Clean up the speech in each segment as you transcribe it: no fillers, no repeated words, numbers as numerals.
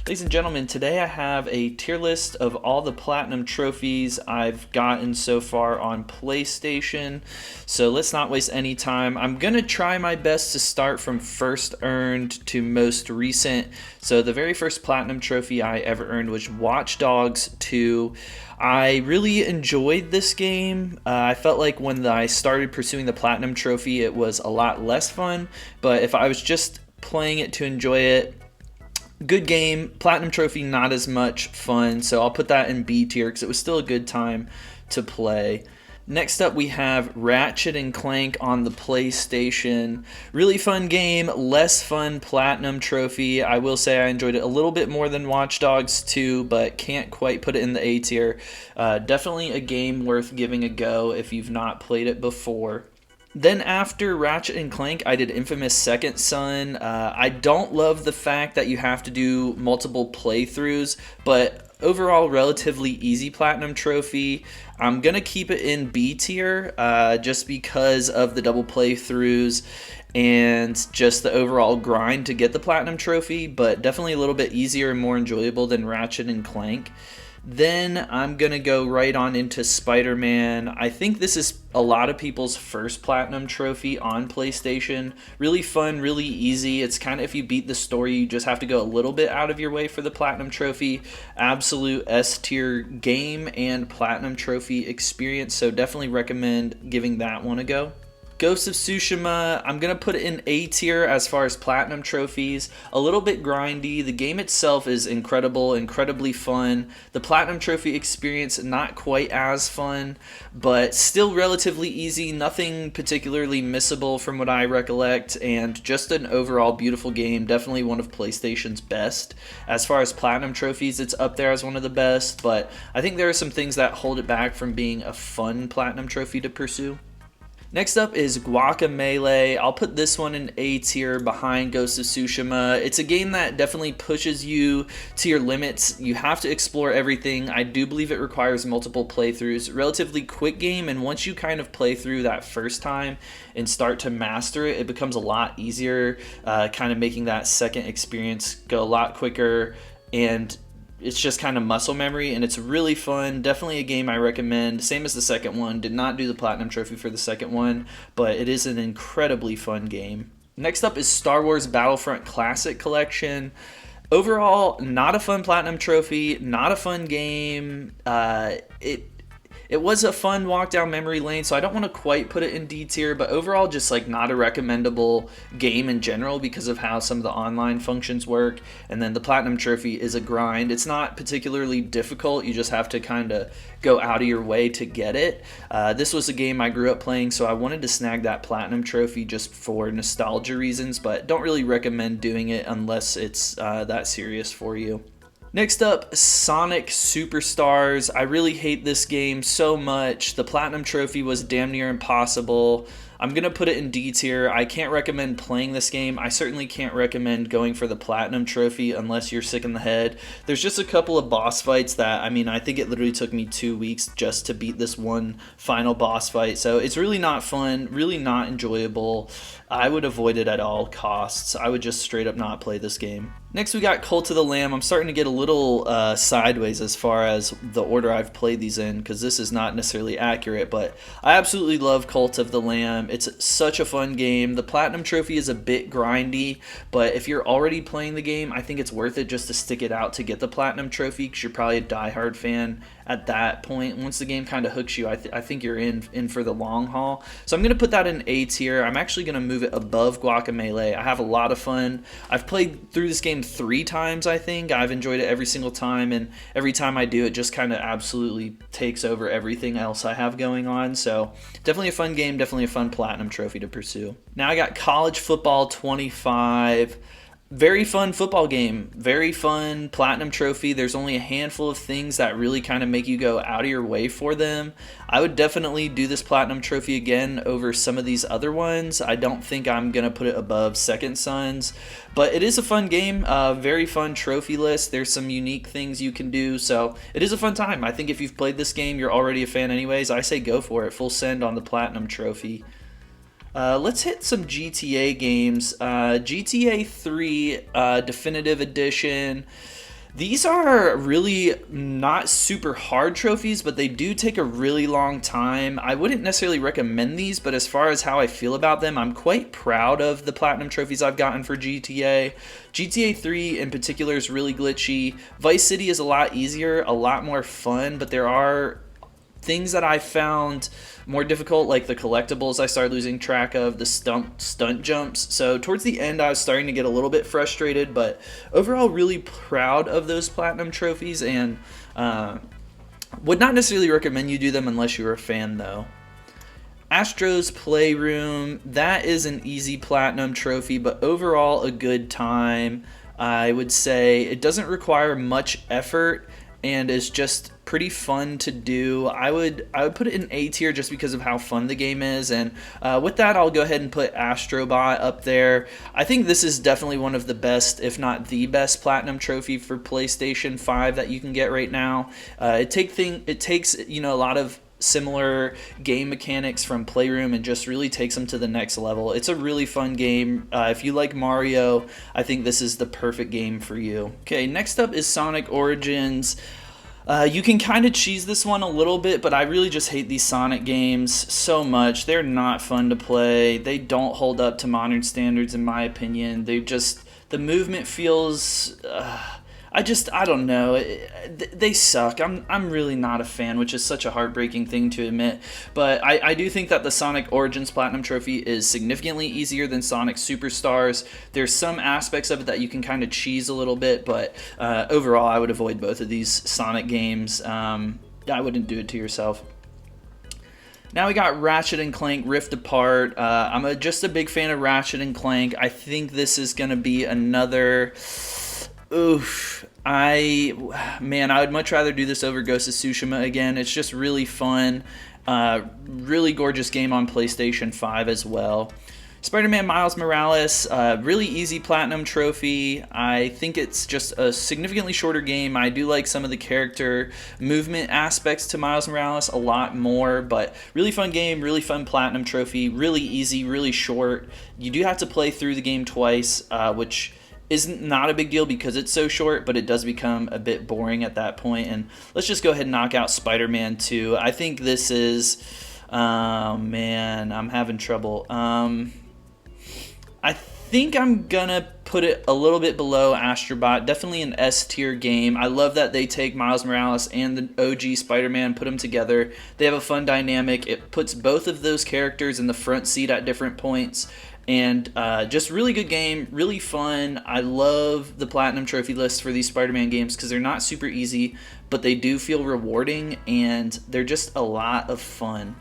Ladies and gentlemen, today I have a tier list of all the platinum trophies I've gotten so far on PlayStation. So let's not waste any time. I'm going to try my best to start from first earned to most recent. So the very first platinum trophy I ever earned was Watch Dogs 2. I really enjoyed this game. I felt like when I started pursuing the platinum trophy, it was a lot less fun. But if I was just playing it to enjoy it, good game. Platinum trophy, not as much fun, so I'll put that in B tier because it was still a good time to play. Next up, we have Ratchet and Clank on the PlayStation. Really fun game, less fun platinum trophy. I will say I enjoyed it a little bit more than Watch Dogs 2, but can't quite put it in the A tier. Definitely a game worth giving a go if you've not played it before. Then after Ratchet and Clank, I did Infamous Second Son. I don't love the fact that you have to do multiple playthroughs, but overall relatively easy platinum trophy. I'm going to keep it in B tier just because of the double playthroughs and just the overall grind to get the platinum trophy, but definitely a little bit easier and more enjoyable than Ratchet and Clank. Then I'm going to go right on into Spider-Man. I think this is a lot of people's first platinum trophy on PlayStation. Really fun, really easy. It's kind of, if you beat the story, you just have to go a little bit out of your way for the platinum trophy. Absolute S tier game and platinum trophy experience, so definitely recommend giving that one a go. Ghost of Tsushima, I'm going to put it in A tier as far as platinum trophies. A little bit grindy. The game itself is incredible, incredibly fun. The platinum trophy experience, not quite as fun, but still relatively easy. Nothing particularly missable from what I recollect, and just an overall beautiful game. Definitely one of PlayStation's best. As far as platinum trophies, it's up there as one of the best, but I think there are some things that hold it back from being a fun platinum trophy to pursue. Next up is Guacamelee. I'll put this one in A tier behind Ghost of Tsushima. It's a game that definitely pushes you to your limits. You have to explore everything. I do believe it requires multiple playthroughs. Relatively quick game, and once you kind of play through that first time and start to master it, it becomes a lot easier, kind of making that second experience go a lot quicker, and it's just kind of muscle memory, and it's really fun. Definitely a game I recommend. Same as the second one. Did not do the platinum trophy for the second one, but it is an incredibly fun game. Next up is Star Wars Battlefront Classic Collection. Overall, not a fun platinum trophy, not a fun game. It was a fun walk down memory lane, so I don't want to quite put it in D tier, but overall just like not a recommendable game in general because of how some of the online functions work. And then the platinum trophy is a grind. It's not particularly difficult. You just have to kind of go out of your way to get it. This was a game I grew up playing, so I wanted to snag that platinum trophy just for nostalgia reasons, but don't really recommend doing it unless it's that serious for you. Next up, Sonic Superstars. I really hate this game so much. The platinum trophy was damn near impossible. I'm going to put it in D tier. I can't recommend playing this game. I certainly can't recommend going for the platinum trophy unless you're sick in the head. There's just a couple of boss fights that, I think it literally took me 2 weeks just to beat this one final boss fight. So it's really not fun, really not enjoyable. I would avoid it at all costs. I would just straight up not play this game. Next we got Cult of the Lamb. I'm starting to get a little sideways as far as the order I've played these in because this is not necessarily accurate, but I absolutely love Cult of the Lamb. It's such a fun game. The platinum trophy is a bit grindy, but if you're already playing the game, I think it's worth it just to stick it out to get the platinum trophy because you're probably a diehard fan at that point. Once the game kind of hooks you, I think you're in for the long haul. So I'm going to put that in A tier. I'm actually going to move it above Guacamelee. I have a lot of fun. I've played through this game 3 times, I think. I've enjoyed it every single time, and every time I do, it just kind of absolutely takes over everything else I have going on. So definitely a fun game, definitely a fun platinum trophy to pursue. Now I got College Football 25. Very fun football game, very fun platinum trophy. There's only a handful of things that really kind of make you go out of your way for them. I would definitely do this platinum trophy again over some of these other ones. I don't think I'm going to put it above Second Sons, but it is a fun game, very fun trophy list. There's some unique things you can do, so it is a fun time. I think if you've played this game, you're already a fan anyways. I say go for it, full send on the platinum trophy. Let's hit some GTA games. GTA 3 Definitive Edition. These are really not super hard trophies, but they do take a really long time. I wouldn't necessarily recommend these, but as far as how I feel about them, I'm quite proud of the platinum trophies I've gotten for GTA. GTA 3 in particular is really glitchy. Vice City is a lot easier, a lot more fun, but there are things that I found more difficult, like the collectibles I started losing track of, the stunt jumps. So towards the end, I was starting to get a little bit frustrated, but overall, really proud of those platinum trophies, and would not necessarily recommend you do them unless you're a fan, though. Astro's Playroom, that is an easy platinum trophy, but overall a good time. I would say it doesn't require much effort and is just pretty fun to do. I would put it in A tier just because of how fun the game is, and with that, I'll go ahead and put Astrobot up there. I think this is definitely one of the best, if not the best, platinum trophy for PlayStation 5 that you can get right now. It takes a lot of similar game mechanics from Playroom and just really takes them to the next level. It's a really fun game. If you like Mario, I think this is the perfect game for you. Okay, next up is Sonic Origins. You can kind of cheese this one a little bit, but I really just hate these Sonic games so much. They're not fun to play. They don't hold up to modern standards, in my opinion. The movement feels... I don't know. They suck. I'm really not a fan, which is such a heartbreaking thing to admit. But I do think that the Sonic Origins Platinum Trophy is significantly easier than Sonic Superstars. There's some aspects of it that you can kind of cheese a little bit, but overall, I would avoid both of these Sonic games. I wouldn't do it to yourself. Now we got Ratchet and Clank Rift Apart. I'm just a big fan of Ratchet and Clank. I think this is going to be another... Oof. I would much rather do this over Ghost of Tsushima again. It's just really fun. Really gorgeous game on PlayStation 5 as well. Spider-Man Miles Morales, really easy platinum trophy. I think it's just a significantly shorter game. I do like some of the character movement aspects to Miles Morales a lot more, but really fun game, really fun platinum trophy, really easy, really short. You do have to play through the game twice, which is not a big deal because it's so short, but it does become a bit boring at that point. And let's just go ahead and knock out Spider-Man 2. I think this is... man, I'm having trouble. I think I'm gonna put it a little bit below Astrobot. Definitely an S tier game. I love that they take Miles Morales and the OG Spider-Man, put them together. They have a fun dynamic. It puts both of those characters in the front seat at different points. And just really good game, really fun. I love the Platinum Trophy list for these Spider-Man games because they're not super easy, but they do feel rewarding, and they're just a lot of fun.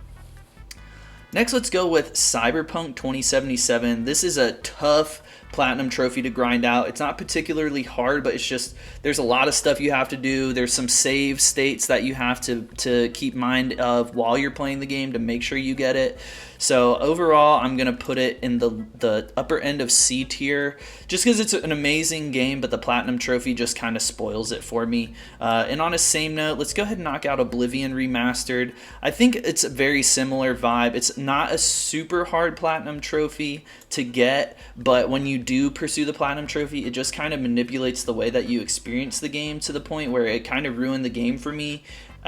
Next, let's go with Cyberpunk 2077. This is a tough Platinum Trophy to grind out. It's not particularly hard, but it's just there's a lot of stuff you have to do. There's some save states that you have to keep mind of while you're playing the game to make sure you get it. So overall, I'm going to put it in the upper end of C tier just because it's an amazing game, but the Platinum Trophy just kind of spoils it for me. And on a same note, let's go ahead and knock out Oblivion Remastered. I think it's a very similar vibe. It's not a super hard Platinum Trophy to get, but when you do pursue the Platinum Trophy, it just kind of manipulates the way that you experience the game to the point where it kind of ruined the game for me.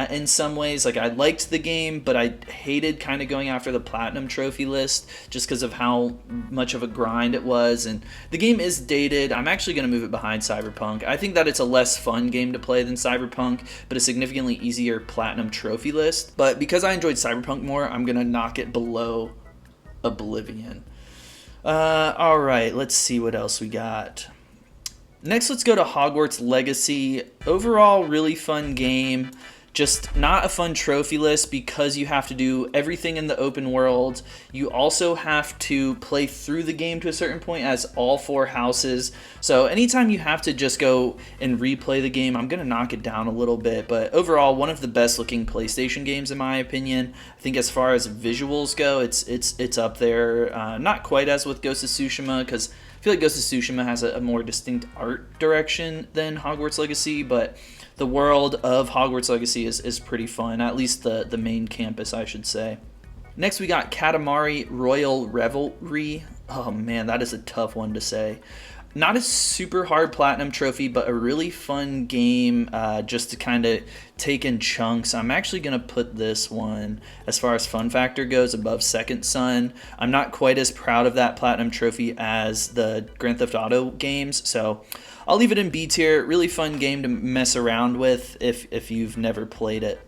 In some ways, like I liked the game, but I hated kind of going after the Platinum Trophy list just because of how much of a grind it was. And the game is dated. I'm actually going to move it behind Cyberpunk. I think that it's a less fun game to play than Cyberpunk, but a significantly easier Platinum Trophy list. But because I enjoyed Cyberpunk more, I'm going to knock it below Oblivion. Alright, let's see what else we got. Next, let's go to Hogwarts Legacy. Overall, really fun game. Just not a fun trophy list because you have to do everything in the open world. You also have to play through the game to a certain point as all 4 houses. So anytime you have to just go and replay the game, I'm going to knock it down a little bit. But overall, one of the best looking PlayStation games in my opinion. I think as far as visuals go, it's up there. Not quite as with Ghost of Tsushima because I feel like Ghost of Tsushima has a more distinct art direction than Hogwarts Legacy, but the world of Hogwarts Legacy is pretty fun, at least the main campus, I should say. Next, we got Katamari Royal Revelry. Oh man, that is a tough one to say. Not a super hard platinum trophy, but a really fun game just to kind of take in chunks. I'm actually going to put this one, as far as fun factor goes, above Second Son. I'm not quite as proud of that platinum trophy as the Grand Theft Auto games, so I'll leave it in B tier. Really fun game to mess around with if you've never played it.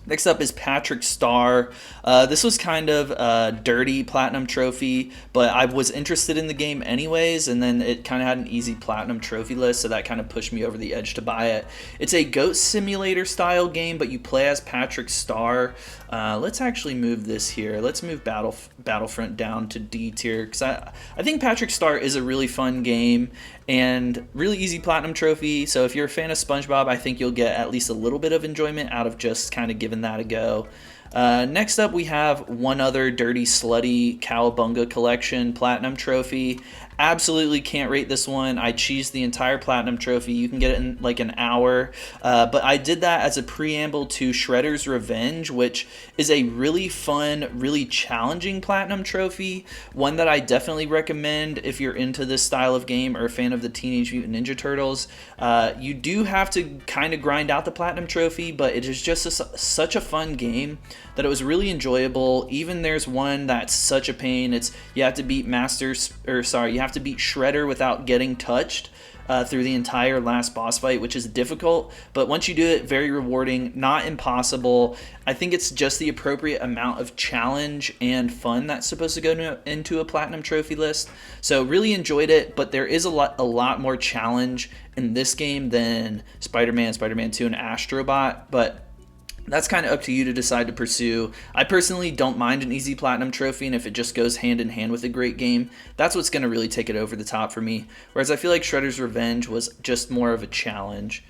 Next up is Patrick Star. This was kind of a dirty platinum trophy, but I was interested in the game anyways, and then it kind of had an easy platinum trophy list, so that kind of pushed me over the edge to buy it. It's a Goat Simulator style game, but you play as Patrick Star. Let's actually move this here. Let's move Battlefront down to D tier, because I think Patrick Star is a really fun game and really easy platinum trophy. So if you're a fan of SpongeBob, I think you'll get at least a little bit of enjoyment out of just kind of giving that a go. Next up, we have One Other Dirty Slutty Cowabunga Collection Platinum Trophy. Absolutely can't rate this one. I cheesed the entire Platinum Trophy. You can get it in like an hour. But I did that as a preamble to Shredder's Revenge, which is a really fun, really challenging Platinum Trophy. One that I definitely recommend if you're into this style of game or a fan of the Teenage Mutant Ninja Turtles. You do have to kind of grind out the Platinum Trophy, but it is just such a fun game that it was really enjoyable. Even there's one that's such a pain. It's you have to beat you have to beat Shredder without getting touched through the entire last boss fight, which is difficult, but once you do it, very rewarding, not impossible. I think it's just the appropriate amount of challenge and fun that's supposed to go into a platinum trophy list. So really enjoyed it, but there is a lot more challenge in this game than Spider-Man, Spider-Man 2, and Astrobot, but that's kind of up to you to decide to pursue. I personally don't mind an easy platinum trophy, and if it just goes hand in hand with a great game, that's what's going to really take it over the top for me. Whereas I feel like Shredder's Revenge was just more of a challenge.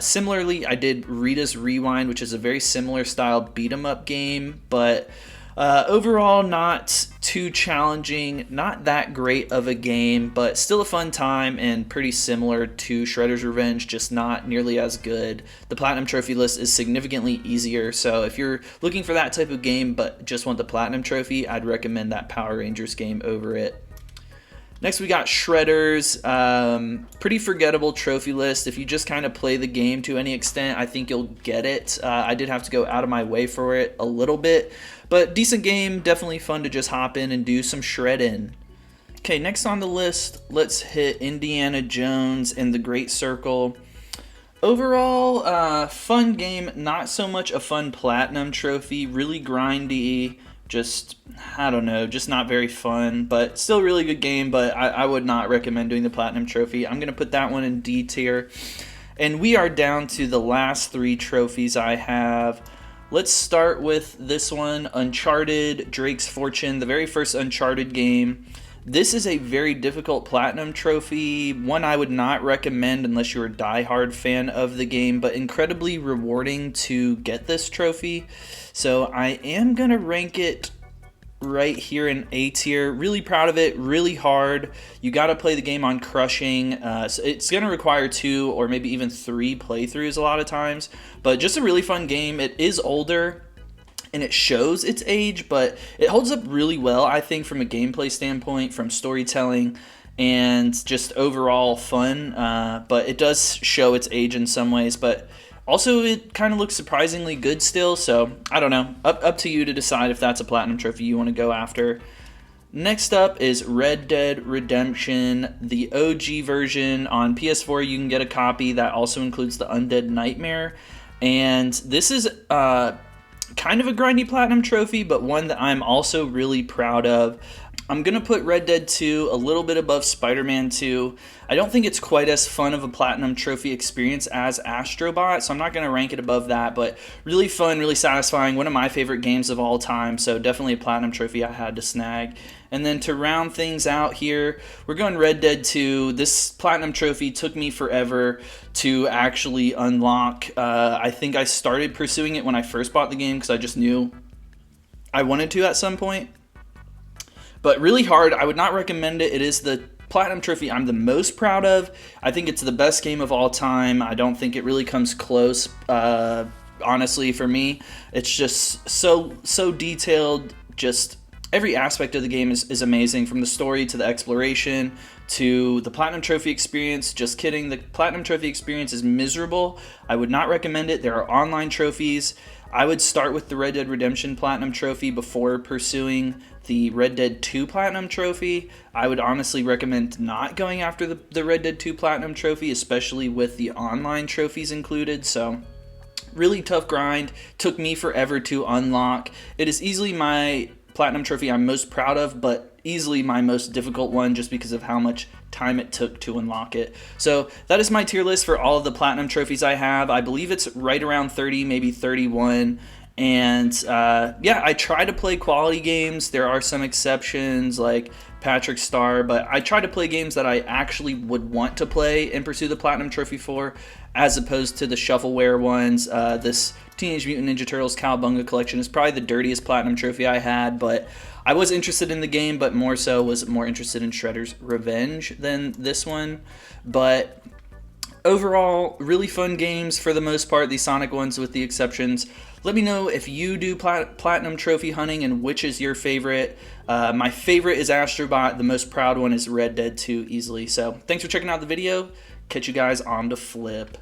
Similarly, I did Rita's Rewind, which is a very similar style beat-em-up game, but overall not too challenging, not that great of a game, but still a fun time and pretty similar to Shredder's Revenge, just not nearly as good. The Platinum Trophy list is significantly easier, so if you're looking for that type of game but just want the Platinum Trophy, I'd recommend that Power Rangers game over it. Next, we got Shredder's. Pretty forgettable trophy list. If you just kind of play the game to any extent, I think you'll get it. I did have to go out of my way for it a little bit, but decent game. Definitely fun to just hop in and do some shredding. Okay, next on the list, let's hit Indiana Jones and the Great Circle. Overall, fun game. Not so much a fun platinum trophy. Really grindy. Just, I don't know, just not very fun, but still really good game, but I would not recommend doing the Platinum Trophy. I'm going to put that one in D tier. And we are down to the last three trophies I have. Let's start with this one, Uncharted Drake's Fortune, the very first Uncharted game. This is a very difficult Platinum Trophy, one I would not recommend unless you're a die-hard fan of the game, but incredibly rewarding to get this trophy. So I am going to rank it right here in A tier. Really proud of it, really hard. You got to play the game on crushing. So it's going to require 2 or maybe even 3 playthroughs a lot of times, but just a really fun game. It is older and it shows its age, but it holds up really well, I think, from a gameplay standpoint, from storytelling, and just overall fun. But it does show its age in some ways, but also it kind of looks surprisingly good still, so I don't know. Up to you to decide if that's a Platinum Trophy you want to go after. Next up is Red Dead Redemption, the OG version. On PS4, you can get a copy that also includes the Undead Nightmare, and this is kind of a grindy Platinum Trophy, but one that I'm also really proud of. I'm going to put Red Dead 2 a little bit above Spider-Man 2. I don't think it's quite as fun of a Platinum Trophy experience as Astrobot, so I'm not going to rank it above that, but really fun, really satisfying, one of my favorite games of all time, so definitely a Platinum Trophy I had to snag. And then to round things out here, we're going Red Dead 2. This Platinum Trophy took me forever to actually unlock. I think I started pursuing it when I first bought the game because I just knew I wanted to at some point. But really hard. I would not recommend it. It is the Platinum Trophy I'm the most proud of. I think it's the best game of all time. I don't think it really comes close, honestly, for me. It's just so detailed, just every aspect of the game is amazing, from the story to the exploration to the Platinum Trophy experience. Just kidding, the Platinum Trophy experience is miserable. I would not recommend it. There are online trophies. I would start with the Red Dead Redemption Platinum Trophy before pursuing the Red Dead 2 Platinum Trophy. I would honestly recommend not going after the Red Dead 2 Platinum Trophy, especially with the online trophies included. So really tough grind. Took me forever to unlock. It is easily my Platinum Trophy I'm most proud of, but easily my most difficult one just because of how much time it took to unlock it. So that is my tier list for all of the Platinum Trophies I have. I believe it's right around 30, maybe 31. And yeah, I try to play quality games. There are some exceptions like Patrick Star, but I try to play games that I actually would want to play and pursue the Platinum Trophy for, as opposed to the shovelware ones. This Teenage Mutant Ninja Turtles Cowabunga collection is probably the dirtiest Platinum Trophy I had, but I was interested in the game, but more so was more interested in Shredder's Revenge than this one. But overall, really fun games for the most part, these Sonic ones with the exceptions. Let me know if you do Platinum Trophy hunting and which is your favorite. My favorite is Astrobot. The most proud one is Red Dead 2 easily. So thanks for checking out the video. Catch you guys on the flip.